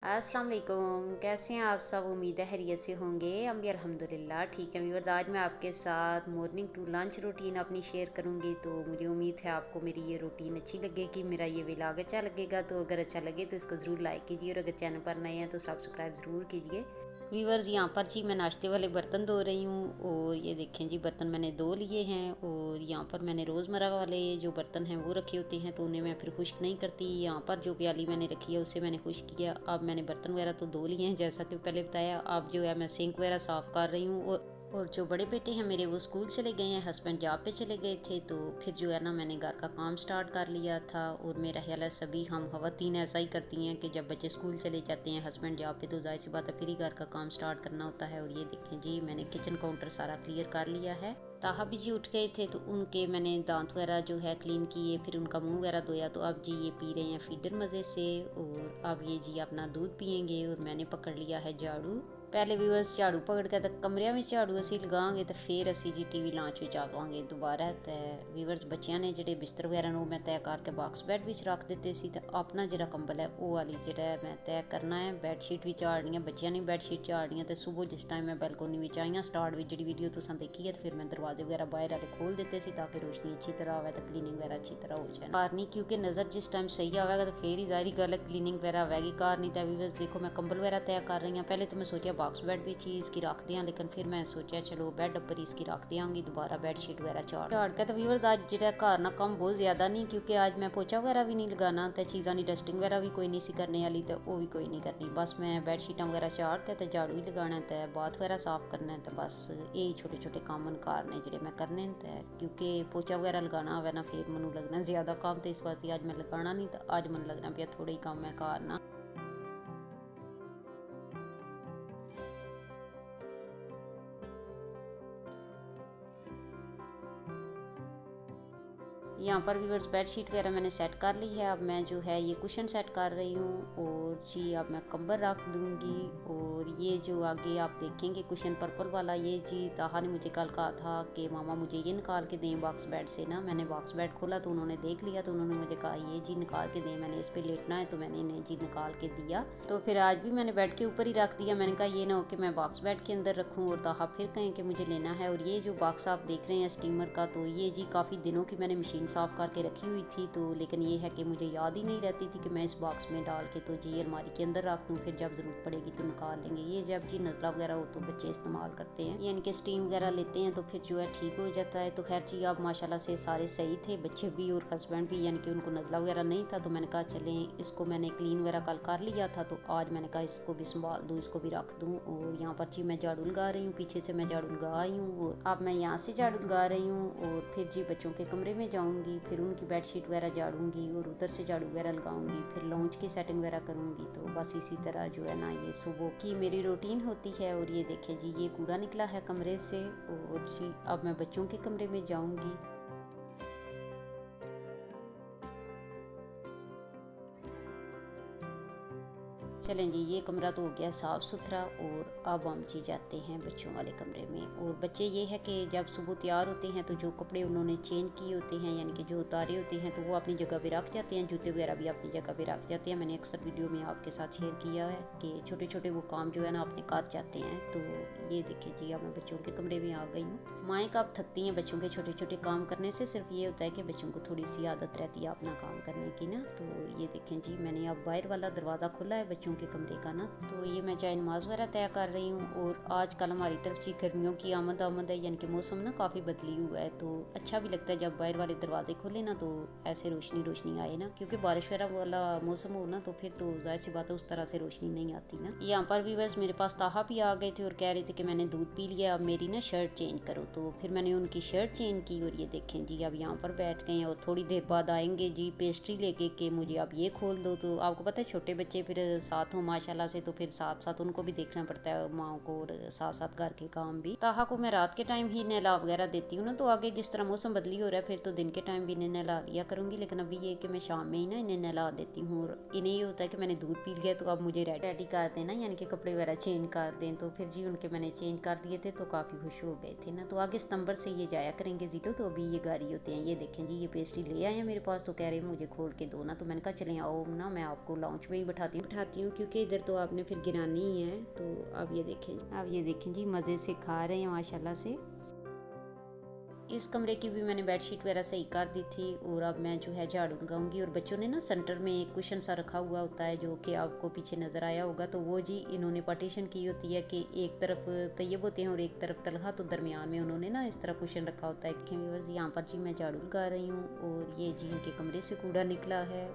अस्सलाम वालेकुम। कैसे हैं आप सब? उम्मीद है खैरियत से होंगे। हम भी अल्हम्दुलिल्लाह ठीक है। व्यूअर्स, आज मैं आपके साथ मॉर्निंग टू लंच रूटीन अपनी शेयर करूंगी। तो मुझे उम्मीद है आपको मेरी ये रूटीन अच्छी लगेगी, मेरा ये व्लॉग अच्छा लगेगा। तो अगर अच्छा लगे तो इसको ज़रूर लाइक कीजिए और अगर चैनल पर नए हैं तो सब्सक्राइब ज़रूर कीजिए। व्यूअर्स, यहाँ पर जी मैं नाश्ते वाले बर्तन धो रही हूँ और ये देखें जी बर्तन मैंने धो लिए हैं। और यहाँ पर मैंने रोज़मर्रा वाले जो बर्तन हैं वो रखे होते हैं तो उन्हें मैं फिर खुश्क नहीं करती। यहाँ पर जो प्याली मैंने रखी है उससे मैंने खुश्क किया। अब मैंने बर्तन वगैरह तो धो लिए हैं जैसा कि पहले बताया। अब जो है मैं सिंक वगैरह साफ़ कर रही हूँ। और जो बड़े बेटे हैं मेरे वो स्कूल चले गए हैं, हस्बैंड जॉब पे चले गए थे। तो फिर जो है ना मैंने घर का काम स्टार्ट कर लिया था। और मेरा ख्याल है सभी हम ख़वातीन ऐसा ही करती हैं कि जब बच्चे स्कूल चले जाते हैं, हस्बैंड जॉब पे, तो जाहिर सी बात है फिर ही घर का काम स्टार्ट करना होता है। और ये देखें जी मैंने किचन काउंटर सारा क्लियर कर लिया है। ताहा भी जी उठ गए थे तो उनके मैंने दांत वगैरह जो है क्लीन किए, फिर उनका मुंह वगैरह धोया। तो अब जी ये पी रहे हैं फीडर मज़े से और अब ये जी अपना दूध पियेंगे। और मैंने पकड़ लिया है झाड़ू। पहले व्यूअर्स झाड़ू पकड़ के तो कमरिया में झाड़ू असी लगांगे तो फिर असी जी टीवी लांच में आवांगे दोबारा। तो व्यूअर्स बच्चों ने ਜਿਹੜੇ बिस्तर वगैरह ਨੂੰ मैं तय करके बॉक्स बैड ਵਿੱਚ रख ਦਿੱਤੇ ਸੀ। तो अपना ਜਿਹੜਾ कंबल है वो वाली ਜਿਹੜਾ मैं तय करना है। बैडशीट भी झाड़नी है, बच्चों ने बैडशीट झाड़नी है। तो सुबह जिस टाइम मैं बैलकोनी में आई हाँ स्टार्ट में जी वीडियो तुम देखी है, तो फिर मैं दरवाजे वगैरह बाहर आके खोल देते सी ताकि रोशनी अच्छी तरह आवे तो क्लीनिंग वगैरह अच्छी तरह हो जाए। घर नहीं क्योंकि नज़र जिस टाइम सही आवेगा तो फिर ही जारी गल क्लीनिंग वगैरह आवेगी। घर नहीं तो व्यूअर्स देखो मैं कंबल वगैरह तय कर रही हूँ। पहले तो मैं सोचा बॉक्स बैड भी ही इसकी रख दियाँ, लेकिन फिर मैं सोचा चलो बैड उपर इसकी रख दियांगी दोबारा बैडशीट वगैरह झाड़ के। तो व्यूअर्स आज जो घर ना काम बहुत ज़्यादा नहीं क्योंकि आज मैं पोचा वगैरह भी नहीं लगाना तो चीज़ों की डस्टिंग वगैरह भी कोई नहीं सी करने वाली, तो वो भी कोई नहीं करनी। बस मैं बैडशीटा वगैरह झाड़ के तो झाड़ू ही लगाना तो बाथ वगैरह साफ़ करना है। तो बस यही छोटे छोटे काम घर ने जोड़े मैं करने तो क्योंकि पोचा वगैरह लगाना होवे ना फिर मैं लगना ज़्यादा काम, तो इस वास्ते अज मैं लगाना नहीं। तो अज मैं लगना पाया थोड़ा ही काम है घर ना। यहाँ पर व्यूअर्स बेडशीट वगैरह मैंने सेट कर ली है। अब मैं जो है ये कुशन सेट कर रही हूँ और जी अब मैं कंबल रख दूँगी। और ये जो आगे आप देखेंगे कुशन पर्पल वाला, ये जी ताहा ने मुझे कल कहा था कि मामा मुझे ये निकाल के दें बॉक्स बेड से ना। मैंने बॉक्स बेड खोला तो उन्होंने देख लिया तो उन्होंने मुझे कहा ये जी निकाल के दें, मैंने इस पर लेटना है तो मैंने इन्हें जी निकाल के दिया। तो फिर आज भी मैंने बेड के ऊपर ही रख दिया। मैंने कहा ये ना हो कि मैं बॉक्स बेड के अंदर रखूँ और ताहा फिर कहें कि मुझे लेना है। और ये जो बॉक्स आप देख रहे हैं स्टीमर का, तो ये जी काफ़ी दिनों की मैंने मशीन साफ़ करके रखी हुई थी। तो लेकिन ये है कि मुझे याद ही नहीं रहती थी कि मैं इस बॉक्स में डाल के तो जी अलमारी के अंदर रख दूँ, फिर जब ज़रूरत पड़ेगी तो निकाल लेंगे। ये जब जी नज़ला वगैरह हो तो बच्चे इस्तेमाल करते हैं, यानी कि स्टीम वगैरह लेते हैं तो फिर जो है ठीक हो जाता है। तो खैर जी अब माशाल्लाह से सारे सही थे, बच्चे भी और हस्बैंड भी, यानी कि उनको नज़ला वगैरह नहीं था। तो मैंने कहा चलें इसको मैंने क्लीन वगैरह कल कर लिया था तो आज मैंने कहा इसको भी संभाल दूँ, इसको भी रख दूँ। और यहाँ पर जी मैं झाड़ू लगा रही हूँ, पीछे से मैं झाड़ू लगा आई हूँ और अब मैं यहाँ से झाड़ू लगा रही हूँ। और फिर जी बच्चों के कमरे में जाऊँगी, फिर उनकी बेडशीट वगैरह झाड़ूंगी और उधर से झाड़ू वगैरह लगाऊंगी, फिर लॉन्च की सेटिंग वगैरह करूँगी। तो बस इसी तरह जो है ना ये सुबह की मेरी रूटीन होती है। और ये देखें जी ये कूड़ा निकला है कमरे से और जी अब मैं बच्चों के कमरे में जाऊँगी। चलें जी ये कमरा तो हो गया साफ़ सुथरा और अब हम जी जाते हैं बच्चों वाले कमरे में। और बच्चे ये है कि जब सुबह तैयार होते हैं तो जो कपड़े उन्होंने चेंज किए होते हैं, यानी कि जो उतारे होते हैं, तो वो अपनी जगह पे रख जाते हैं, जूते वगैरह भी अपनी जगह पे रख जाते हैं। मैंने अक्सर वीडियो में आपके साथ शेयर किया है कि छोटे छोटे वो काम जो है ना अपने कर जाते हैं। तो ये देखिए जी अब मैं बच्चों के कमरे में आ गई हूँ। माएँ कब थकती हैं बच्चों के छोटे छोटे काम करने से, सिर्फ ये होता है कि बच्चों को थोड़ी सी आदत रहती है अपना काम करने की ना। तो ये देखें जी मैंने अब बाहर वाला दरवाज़ा खोला है बच्चों के कमरे का ना। तो ये मैं चाय नमाज वगैरह तय कर रही हूँ। और आजकल हमारी तरफ जी गर्मियों की आमद है, यानी कि मौसम ना काफ़ी बदली हुआ है। तो अच्छा भी लगता है जब बाहर वाले दरवाजे खोले ना तो ऐसे रोशनी रोशनी आए ना, क्योंकि बारिश वगैरह वाला मौसम हो ना तो फिर तो जाहिर सी बात है उस तरह से रोशनी नहीं आती ना। यहाँ पर भी बस मेरे पास ताहा भी आ गए थे और कह रहे थे कि मैंने दूध पी लिया, अब मेरी ना शर्ट चेंज करो। तो फिर मैंने उनकी शर्ट चेंज की और ये देखें जी अब यहाँ पर बैठ गए हैं। और थोड़ी देर बाद आएंगे जी पेस्ट्री लेके कि मुझे आप ये खोल दो। तो आपको पता है छोटे बच्चे फिर साथ हो माशाल्लाह से, तो फिर साथ साथ उनको भी देखना पड़ता है माओ को और साथ साथ घर के काम भी। ताहा को मैं रात के टाइम ही नहला वगैरह देती हूँ ना, तो आगे जिस तरह मौसम बदली हो रहा है फिर तो दिन के टाइम भी इन्हें नहला लिया करूँगी। लेकिन अभी ये कि मैं शाम में ही ना इन्हें नहला देती हूँ। और इन्हें ये होता है कि मैंने दूध पी लिया तो अब मुझे रेडी कर देना, यानी कि कपड़े वगैरह चेंज कर दें। तो फिर जी उनके मैंने चेंज कर दिए थे तो काफ़ी खुश हो गए थे ना। तो आगे सितंबर से ये जाया करेंगे जीरो, तो अभी ये गाड़ी होते हैं। ये देखें जी ये पेस्ट्री ले आए हैं मेरे पास, तो कह रहे हैं मुझे खोल के दो ना। तो मैंने कहा चले आओ ना मैं आपको लॉन्च में ही बैठाती हूँ हूँ, क्योंकि इधर तो आपने फिर गिरानी ही है। तो अब ये देखें जी मज़े से खा रहे हैं माशाल्लाह से। इस कमरे की भी मैंने बेडशीट वगैरह सही कर दी थी और अब मैं जो है झाड़ू लगाऊंगी। और बच्चों ने ना सेंटर में एक कुशन सा रखा हुआ होता है जो कि आपको पीछे नज़र आया होगा, तो वो जी इन्होंने पार्टीशन की होती है कि एक तरफ तैयब होते हैं और एक तरफ तलहा, तो दरमियान में उन्होंने ना इस तरह कुशन रखा होता है। बस यहाँ पर जी मैं झाड़ू लगा रही हूँ और ये जी इनके कमरे से कूड़ा निकला है।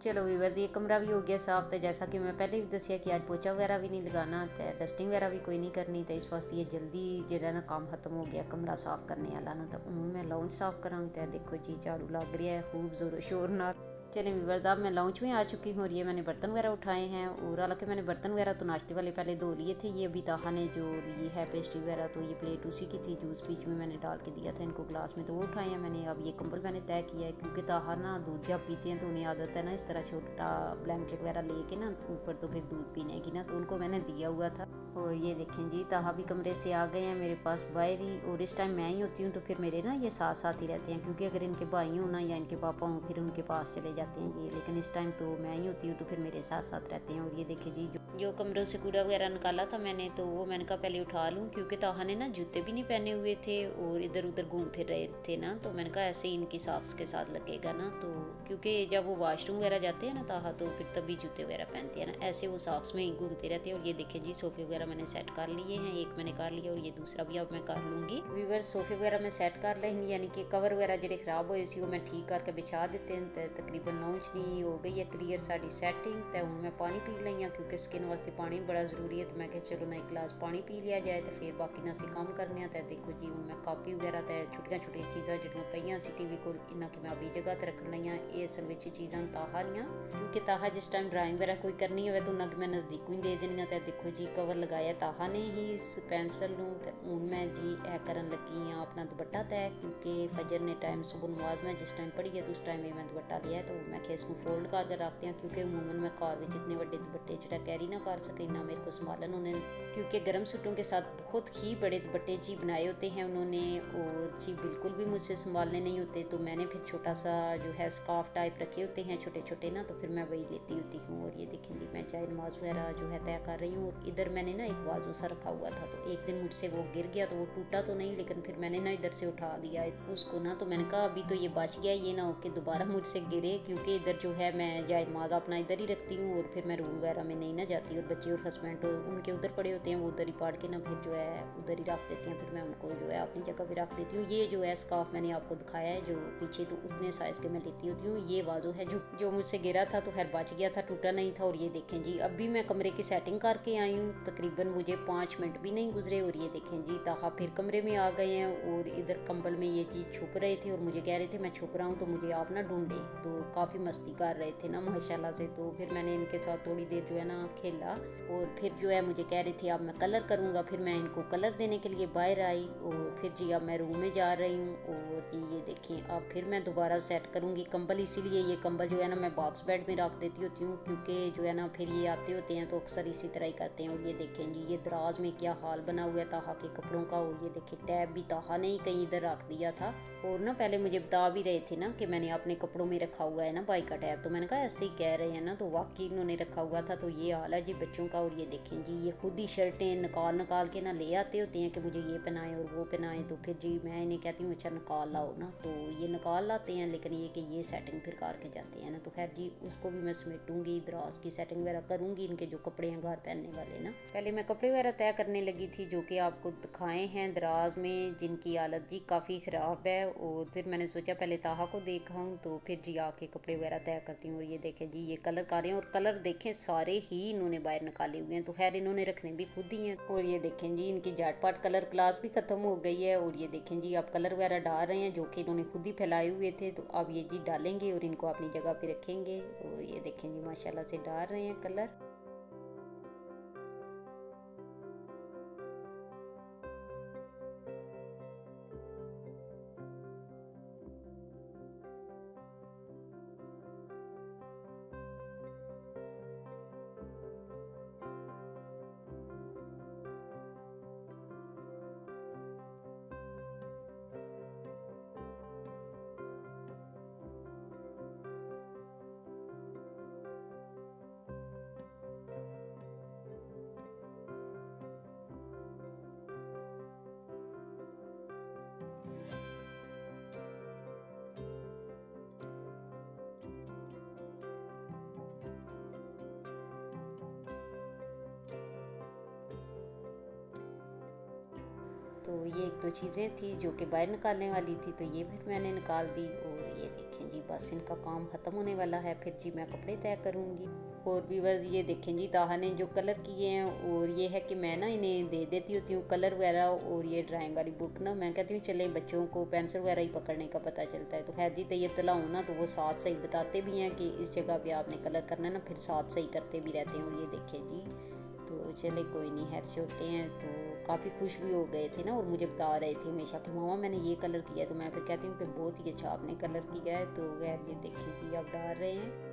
चलो व्यूअर्स, ये कमरा भी हो गया साफ। तो जैसा कि मैं पहले भी दसिया कि आज पोचा वगैरह भी नहीं लगाना, तो डस्टिंग वगैरह भी कोई नहीं करनी, तो इस वास्ते ये जल्दी जो ना काम खत्म हो गया कमरा साफ करने वाला ना। तो हूँ मैं लाउंज साफ करांगी। तो देखो जी झाड़ू लग रहा है खूब जोरों शोर ना। चलें व्यूअर्स, अब मैं लाउंज में आ चुकी हूँ और ये मैंने बर्तन वगैरह उठाए हैं। और हालांकि मैंने बर्तन वगैरह तो नाश्ते वाले पहले धो लिए थे। ये अभी ताहा ने जो ली है पेस्ट्री वगैरह, तो ये प्लेट उसी की थी, जूस बीच में मैंने डाल के दिया था इनको ग्लास में, तो वो उठाए हैं मैंने। अब ये कंबल मैंने तय किया है, क्योंकि ताहा ना दूध जब पीते हैं तो उन्हें आदत है ना इस तरह छोटा ब्लैंकेट वगैरह लेके ना ऊपर तो फिर दूध पीने की ना, तो उनको मैंने दिया हुआ था। और ये देखें जी ताहा भी कमरे से आ गए हैं मेरे पास बाहर ही। और इस टाइम मैं ही होती हूँ तो फिर मेरे ना ये साथ साथ ही रहते हैं, क्योंकि अगर इनके भाई हों ना या इनके पापा हों फिर उनके पास चले जाते हैं ये, लेकिन इस टाइम तो मैं ही होती हूँ तो फिर मेरे साथ साथ रहते हैं। और ये देखे जी जो कमरों से कूड़ा वगैरह निकाला था मैंने, तो वो मैंने कहा पहले उठा लूँ, क्योंकि ताहा ने ना जूते भी नहीं पहने हुए थे और इधर उधर घूम फिर रहे थे ना, तो मैंने कहा ऐसे ही इनकी सॉक्स के साथ लगेगा ना। तो क्योंकि जब वो वॉशरूम वगैरह जाते हैं ना ताहा, तो फिर तभी जूते वगैरह पहनते हैं ना, ऐसे वो सॉक्स में ही घूमते रहते हैं। और ये देखें जी सोफे वगैरह मैंने सेट कर लिए हैं, एक मैंने कर लिया और ये दूसरा भी अब मैं कर लूँगी। व्यूअर्स सोफे वगैरह मैं सेट कर ले, यानी कि कवर वगैरह जो खराब होए सी वो मैं ठीक करके बिछा देते हैं। तो तकरीबन 9 दी हो गई है क्लियर साड़ी सेटिंग। तो हूँ मैं पानी पी ली हाँ, क्योंकि स्किन वास्ते पानी बड़ा जरूरी है। तो मैं चलो ना एक गिलास पानी पी लिया जाए तो फिर बाकी ना असी काम करने। तो देखो जी हूँ मैं कापी वगैरह तो छोटिया छोटिया चीज़ा जो पईयां सी टीवी को इन्ना कि मैं अपनी जगह तो रख ली। ये असल में चीज़ां ताहा दियां, क्योंकि ताहा जिस टाइम ड्राइंग वगैरह कोई करनी हो तो उन्ना कि मैं नज़दीकों ही दे देनी। तो देखो जी कवर लगाया ताहा ने ही इस पेंसिल नूं। ते हूँ मैं जी ए करन लगी हाँ अपना दुपट्टा तय, क्योंकि फजर ने टाइम सुबह नमाज में जिस टाइम पढ़ी है तो उस टाइम मैं दुपट्टा लिया है। तो मैं इसको फोल्ड करके रखती हूँ, क्योंकि अमूमन मैं घर में इतने बड़े दुपट्टे जो कैरी ना कर सके ना मेरे को संभालन उन्हें, क्योंकि गर्म सूटों के साथ बहुत ही बड़े दुपट्टे जी बनाए होते हैं उन्होंने और जी बिल्कुल भी मुझसे संभालने नहीं होते। तो मैंने फिर छोटा सा जो है स्कार्फ टाइप रखे होते हैं छोटे छोटे ना, तो फिर मैं वही लेती होती हूँ। और ये देखें जी मैं चाय नमाज वगैरह जो है तय कर रही हूँ। और इधर मैंने ना एक वाजू सा रखा हुआ था, तो एक दिन मुझसे वो गिर गया, तो वो टूटा तो नहीं लेकिन फिर मैंने ना इधर से उठा दिया उसको ना। तो मैंने कहा अभी तो ये बच गया, ये ना हो कि दोबारा मुझसे गिरे, क्योंकि इधर जो है मैं जाए नमाज अपना इधर ही रखती हूँ और फिर मैं रूम वगैरह में नहीं ना जाती। और बच्चे और हस्बैंड उनके उधर पड़े होते हैं, वो उधर ही पाड़ के ना फिर जो है उधर ही रख देते हैं, फिर मैं उनको जो है अपनी जगह भी रख देती हूँ। ये जो है स्कार्फ मैंने आपको दिखाया है जो पीछे, तो उतने साइज़ के मैं लेती होती हूँ। ये वाजो है जो मुझसे गिरा था, तो खैर बच गया था, टूटा नहीं था। और ये देखें जी अभी मैं कमरे की सेटिंग करके आई हूँ, तकरीबन मुझे 5 मिनट भी नहीं गुजरे। और ये देखें जी ताहा फिर कमरे में आ गए हैं और इधर कंबल में ये चीज़ छुप रहे थे और मुझे कह रहे थे मैं छुप रहा हूँ तो मुझे आप ना ढूंढे। तो काफ़ी मस्ती कर रहे थे ना माशाल्लाह से। तो फिर मैंने इनके साथ थोड़ी देर जो है ना खेला और फिर जो है मुझे कह रही थी अब मैं कलर करूँगा। फिर मैं इनको कलर देने के लिए बाहर आई और फिर जी अब मैं रूम में जा रही हूँ। और ये देखें अब फिर मैं दोबारा सेट करूँगी कंबल, इसीलिए ये कंबल जो है ना मैं बॉक्स बेड में रख देती होती हूँ, क्योंकि जो है ना फिर ये आते होते हैं तो अक्सर इसी तरह ही करते हैं। और ये देखें जी ये दराज में क्या हाल बना हुआ है ताहा के कपड़ों का। और ये देखें टैब भी ताहा ने ही कहीं इधर रख दिया था। और ना पहले मुझे बता भी रहे थे ना कि मैंने अपने कपड़ों में रखा हुआ है ना बाइक का टैब, तो मैंने कहा ऐसे ही कह रहे हैं ना, तो वाकई इन्होंने रखा हुआ था। तो ये हाल है जी बच्चों का। और ये देखें जी ये खुद ही शर्टें निकाल के ना ले आते होते हैं कि मुझे ये पहनाएं और वो पहनाएं। तो फिर जी मैं इन्हें कहती हूँ अच्छा निकाल लाओ ना, तो ये निकाल लाते हैं, लेकिन ये कि ये सेटिंग फिर करके जाते हैं ना। तो खैर जी उसको भी मैं समेटूंगी, दराज की सेटिंग वगैरह करूँगी, इनके जो कपड़े हैं घर पहनने वाले ना। पहले मैं कपड़े वगैरह तय करने लगी थी जो कि आपको दिखाए हैं दराज में, जिनकी हालत जी काफ़ी ख़राब है। और फिर मैंने सोचा पहले ताहा को दिखाऊं, तो फिर जी आके कपड़े वगैरह तय करती हूँ। और ये देखें जी ये कलर कर रहे हैं और कलर देखें सारे ही इन्होंने बाहर निकाले हुए हैं, तो खैर इन्होंने रखने भी खुद ही हैं। और ये देखें जी इनकी जाटपाट कलर क्लास भी ख़त्म हो गई है। और ये देखें जी आप कलर वगैरह डाल रहे हैं जो कि इन्होंने खुद ही फैलाए हुए थे, तो अब ये जी डालेंगे और इनको अपनी जगह पे रखेंगे। और ये देखें जी माशाल्लाह से डाल रहे हैं कलर। तो ये एक दो चीज़ें थी जो कि बाहर निकालने वाली थी, तो ये फिर मैंने निकाल दी। और ये देखें जी, बस इनका काम ख़त्म होने वाला है, फिर जी मैं कपड़े तय करूँगी। और व्यूअर्स ये देखें जी, ताहा ने जो कलर किए हैं, और ये है कि मैं ना इन्हें दे देती होती हूँ कलर वगैरह। और ये ड्राइंग वाली बुक ना मैं कहती हूँ चलें बच्चों को पेंसिल वगैरह ही पकड़ने का पता चलता है। तो खैर जी, तैयब तला हो ना, तो वो साथ सही बताते भी हैं कि इस जगह पे आपने कलर करना है ना, फिर साथ सही करते भी रहते हैं। और ये देखें जी, तो चले कोई नहीं, खैर छोटे हैं तो काफ़ी खुश भी हो गए थे ना, और मुझे बता रहे थे हमेशा कि मामा मैंने ये कलर किया है। तो मैं फिर कहती हूँ कि बहुत ही अच्छा आपने कलर किया है। तो खैर ये देखें जी, आप डाल रहे हैं।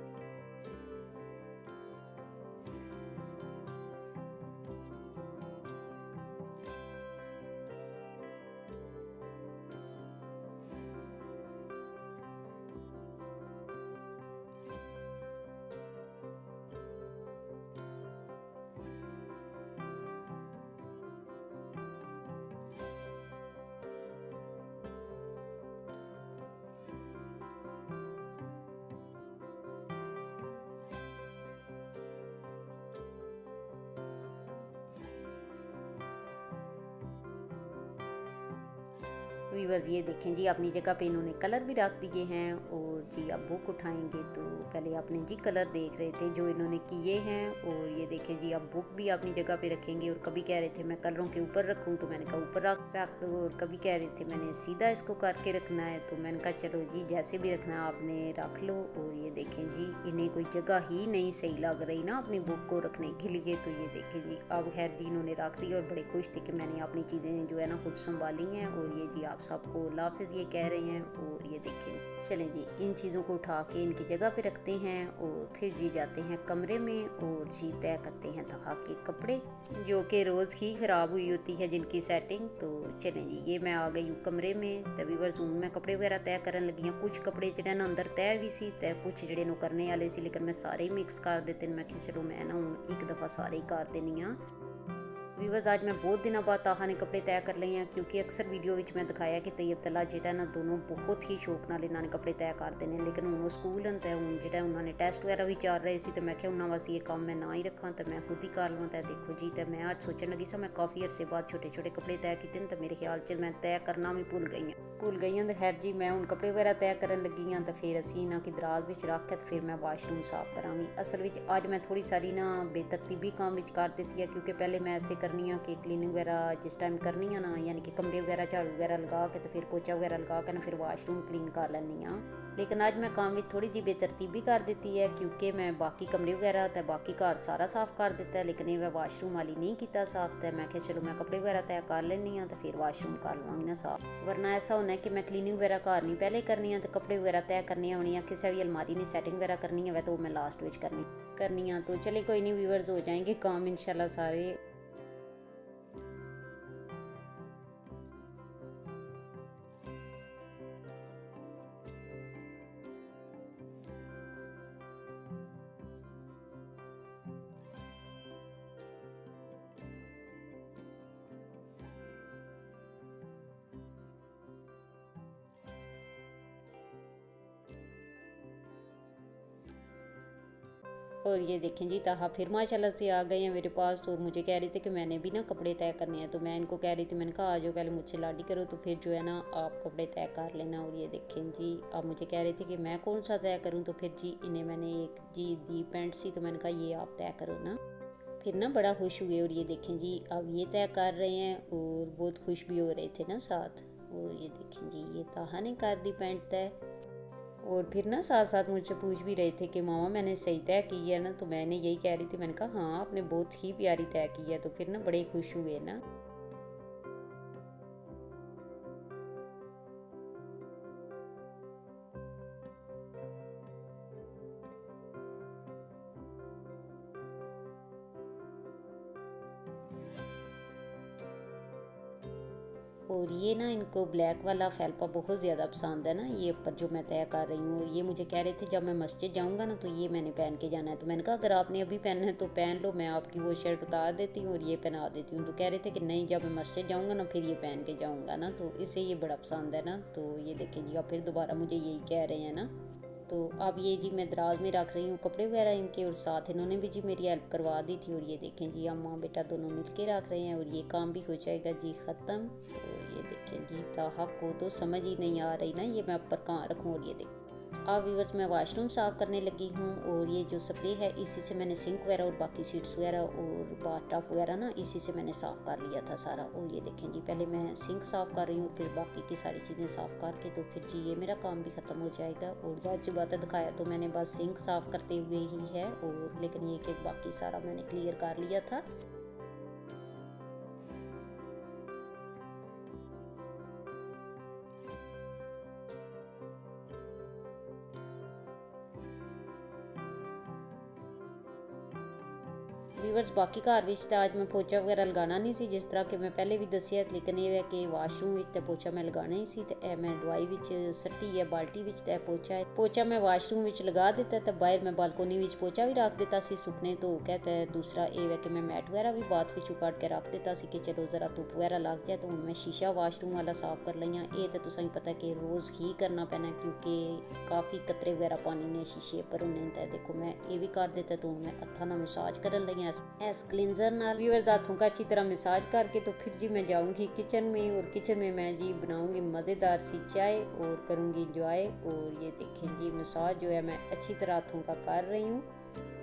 व्यूअर्स ये देखें जी, अपनी जगह पे इन्होंने कलर भी रख दिए हैं। और जी अब बुक उठाएंगे, तो पहले आपने जी कलर देख रहे थे जो इन्होंने किए हैं। और ये देखें जी, अब बुक भी अपनी जगह पे रखेंगे। और कभी कह रहे थे मैं कलरों के ऊपर रखूं, तो मैंने कहा ऊपर रख दो। और कभी कह रहे थे मैंने सीधा इसको करके रखना है, तो मैंने कहा चलो जी जैसे भी रखना है आपने रख लो। और ये देखें जी, इन्हें कोई जगह ही नहीं सही लग रही ना अपनी बुक को रखने के लिए। तो ये देखें जी, अब खैर जी इन्होंने रख दिया, और बड़े खुश थे कि मैंने अपनी चीज़ें जो है ना खुद संभाली हैं। और ये जी आप सबको अल्लाह हाफिज़ ये कह रहे हैं। और ये देखें, चलें जी इन चीज़ों को उठा के इनकी जगह पे रखते हैं। और फिर जी जाते हैं कमरे में, और जी तय करते हैं तहा के कपड़े जो कि रोज़ ही ख़राब हुई होती है जिनकी सेटिंग। तो चलें जी, ये मैं आ गई हूँ कमरे में, तभी वर्जून में कपड़े वगैरह तय करन लगी हूँ। कुछ कपड़े जड़े ना अंदर तय भी सी, तय कुछ जड़े नो करने वाले सी, लेकिन मैं सारे ही मिक्स कर देते। मैं कि चलो मैं ना हूँ एक दफ़ा सारे ही कर देनी हाँ। व्यूअर्स आज मैं बहुत दिनों बाद ताहा ने कपड़े तय कर लिए हैं, क्योंकि अक्सर वीडियो में मैं दिखाया कि तैयब तला जिहड़ा ना दोनों बहुत ही शौक नाल इन्होंने कपड़े तय करते हैं। लेकिन हूँ स्कूल हैं, तो हूँ जो उन्होंने टेस्ट वगैरह भी चल रहे थे, तो मैं उन्होंने वास्ते ये काम मैं ना ही रखा, तो मैं खुद ही कर लवां। तो देखो जी, तो मैं आज सोचने लगी सा मैं काफ़ी अरसे बाद छोटे छोटे कपड़े तय किए, तो मेरे ख्याल च मैं तय करना भी भुल गई हूँ। तो खैर जी मैं हूँ कपड़े वगैरह तय करन लगी हाँ। तो फिर असी ना कि दराज में रख के, तो फिर मैं वाशरूम साफ कराँगी। असल में अज मैं थोड़ी सारी ना बेतरतीबी काम कर दी है, क्योंकि पहले मैं ऐसे करनी हाँ कि क्लीनिंग वगैरह जिस टाइम करनी है ना, यानी कि कमरे वगैरह झाड़ू वगैरह लगा के, तो फिर पोचा वगैरह लगा के ना फिर वाशरूम क्लीन कर लैनी हाँ। लेकिन अज मैं काम में थोड़ी जी बेतरतीबी कर दी है, क्योंकि मैं बाकी कमरे वगैरह तो बाकी घर सारा साफ कर दिता है, लेकिन ये मैं वाशरूम वाली नहीं किया साफ। तो मैं चलो मैं कपड़े वगैरह तय कर लैनी हाँ, तो फिर वाशरूम कर लवांगी ना साफ। वरना ऐसा होना है कि मैं क्लीनिंग वगैरह घर नहीं पहले करनी है, तो कपड़े वगैरह तय करनी होनी है, किसी भी अलमारी ने सैटिंग वगैरह करनी है तो मैं लास्ट में करनी है। तो चले कोई नहीं व्यूअर्स, हो जाएंगे काम इंशाल्लाह सारे। और ये देखें जी, ताहा फिर माशाल्लाह से आ गए हैं मेरे पास, और मुझे कह रहे थे कि मैंने भी ना कपड़े तय करने हैं। तो मैं इनको कह रही थी, मैंने कहा आ जाओ पहले मुझसे लाडी करो, तो फिर जो है ना आप कपड़े तय कर लेना। और ये देखें जी, आप मुझे कह रहे थे कि मैं कौन सा तय करूँ, तो फिर जी इन्हें मैंने एक जी दी पैंट सी, तो मैंने कहा ये आप तय करो ना। फिर ना बड़ा खुश हुए। और ये देखें जी, अब ये तय कर रहे हैं, और बहुत खुश भी हो रहे थे ना साथ। और ये देखें जी, ये ताहा ने कर दी पैंट तय। और फिर ना साथ साथ मुझसे पूछ भी रहे थे कि मामा मैंने सही तय की है ना, तो मैंने यही कह रही थी, मैंने कहा हाँ आपने बहुत ही प्यारी तय की है। तो फिर ना बड़े खुश हुए ना। और ये ना इनको ब्लैक वाला फैल्पा बहुत ज़्यादा पसंद है ना, ये ऊपर जो मैं तय कर रही हूँ। ये मुझे कह रहे थे जब मैं मस्जिद जाऊँगा ना, तो ये मैंने पहन के जाना है। तो मैंने कहा अगर आपने अभी पहनना है तो पहन लो, मैं आपकी वो शर्ट उतार देती हूँ और ये पहना देती हूँ। तो कह रहे थे कि नहीं, जब मैं मस्जिद जाऊँगा ना फिर ये पहन के जाऊँगा ना, तो इसे ये बड़ा पसंद है ना। तो ये देखें जी, अब फिर दोबारा मुझे यही कह रहे हैं ना। तो अब ये जी मैं दराज में रख रही हूँ कपड़े वगैरह इनके, और साथ इन्होंने भी जी मेरी हेल्प करवा दी थी। और ये देखें जी हम माँ बेटा दोनों मिल के रख रहे हैं और ये काम भी हो जाएगा जी ख़त्म। और ये देखें जी ताहा को तो समझ ही नहीं आ रही ना ये मैं ऊपर कहाँ रखूँ। और ये देखें अब व्यूअर्स मैं वाशरूम साफ़ करने लगी हूँ, और ये जो स्प्रे है इसी से मैंने सिंक वगैरह और बाकी सीट्स वगैरह और बाथ टब वगैरह ना इसी से मैंने साफ़ कर लिया था सारा। और ये देखें जी पहले मैं सिंक साफ़ कर रही हूँ, फिर बाकी की सारी चीज़ें साफ़ करके तो फिर जी ये मेरा काम भी ख़त्म हो जाएगा। और ज़ाहिर सी बात है दिखाया तो मैंने बस सिंक साफ़ करते हुए ही है, और लेकिन ये कि बाकी सारा मैंने क्लियर कर लिया था। व्यूअर्स बाकी घर विच तो अज मैं पोचा वगैरह लगाना नहीं सी, जिस तरह कि मैं पहले भी दसिया, लेकिन ये है कि वाशरूम विच तो पोचा मैं लगाना ही सी। तो मैं दवाई विच सट्टी है बाल्टी विच तो पोचा है, पोचा मैं वाशरूम विच लगा दिता। तो बाहर मैं बालकोनी विच पोचा भी रख दिता सी सुकने। तो कहता है दूसरा ये है कि मैं मैट वगैरह भी बाथ विच कट के रख दिता सी कि चलो ज़रा धुप वगैरह लग जाए। तो हूँ मैं शीशा वाशरूम वाला साफ़ कर लिया। ये तो तुसें पता कि रोज़ ही करना पैना, क्योंकि काफ़ी कतरे वगैरह पानी ने शीशे पर होने। तो देखो मैं ये भी कर दिता। तो मैं हत्था ना मसाज कर लगी एस क्लिनजर नाल। व्यूअर्स हाथों का अच्छी तरह मसाज करके तो फिर जी मैं जाऊंगी किचन में, और किचन में मैं जी बनाऊंगी मज़ेदार सी चाय और करूंगी इंजॉय। और ये देखें जी मसाज जो है मैं अच्छी तरह हाथों का कर रही हूँ।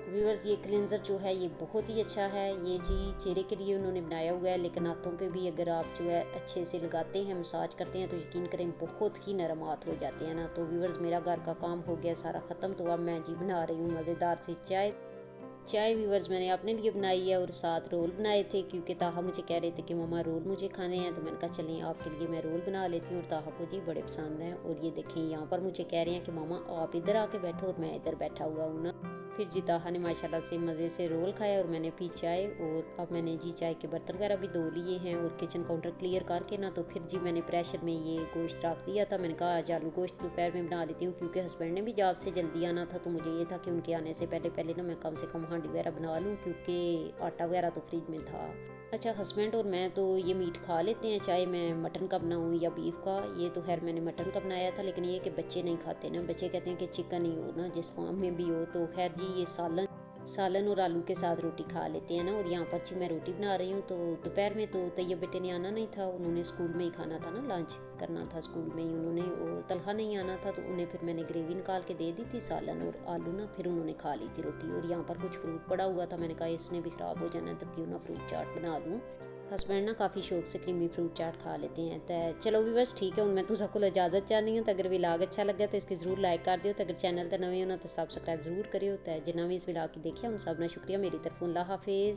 व्यूअर्स ये क्लिनज़र जो है ये बहुत ही अच्छा है। ये जी चेहरे के लिए उन्होंने बनाया हुआ है, लेकिन हाथों पे भी अगर आप जो है अच्छे से लगाते हैं मसाज करते हैं तो यकीन करें बहुत ही नरम हाथ हो जाते हैं ना। तो व्यूअर्स मेरा घर का काम हो गया सारा ख़त्म। तो अब मैं जी बना रही हूँ मज़ेदार सी चाय व्यूअर्स मैंने अपने लिए बनाई है, और साथ रोल बनाए थे, क्योंकि ताहा मुझे कह रहे थे कि मम्मा रोल मुझे खाने हैं। तो मैंने कहा चलें आपके लिए मैं रोल बना लेती हूँ, और ताहा को जी बड़े पसंद हैं। और ये देखें यहाँ पर मुझे कह रहे हैं कि मामा आप इधर आके बैठो और मैं इधर बैठा हुआ हूँ ना। फिर जी ताहा ने माशाल्लाह से मज़े से रोल खाया और मैंने पी चाय। और अब मैंने जी चाय के बर्तन वगैरह भी धो लिए हैं और किचन काउंटर क्लियर करके ना तो फिर जी मैंने प्रेशर में ये गोश्त रख दिया था। मैंने कहा आज आलू गोश्त दोपहर में बना लेती हूँ, क्योंकि हस्बैंड ने भी जॉब से जल्दी आना था। तो मुझे ये था कि उनके आने से पहले पहले ना मैं कम से कम हांडी वगैरह बना लूँ, क्योंकि आटा वगैरह तो फ्रिज में था। अच्छा हस्बैंड और मैं तो ये मीट खा लेते हैं, चाहे मैं मटन का बनाऊँ या बीफ का। ये तो खैर मैंने मटन का बनाया था, लेकिन ये कि बच्चे नहीं खाते ना, बच्चे कहते हैं कि चिकन ही हो ना जिस फार्म में भी हो। तो खैर जी ये सालन और आलू के साथ रोटी खा लेते हैं ना। और यहाँ पर जी मैं रोटी बना रही हूँ। तो दोपहर में तो तैयब बेटे ने आना नहीं था, उन्होंने स्कूल में ही खाना था ना, लंच करना था स्कूल में ही उन्होंने। और तलहा नहीं आना था, तो उन्हें फिर मैंने ग्रेवी निकाल के दे दी थी सालन और आलू ना, फिर उन्होंने खा ली थी रोटी। और यहाँ पर कुछ फ्रूट पड़ा हुआ था, मैंने कहा इसने भी ख़राब हो जाना, तो क्यों ना फ्रूट चाट बना दूँ। हस्बैंड ना काफ़ी शौक से क्रीमी फ्रूट चाट खा लेते हैं। तो चलो भी बस ठीक है, हूँ मैं तुझा को इजाजत चाहनी हूँ। तो अगर व्लॉग अच्छा लगे तो इसकी जरूर लाइक कर दियो। तो अगर चैनल पर नवे हो ना तो सब्सक्राइब जरूर करियो। तो जिन्ना भी इस व्लॉग की देखिए उन सब ने शुक्रिया मेरी तरफों। अल्लाह हाफिज़।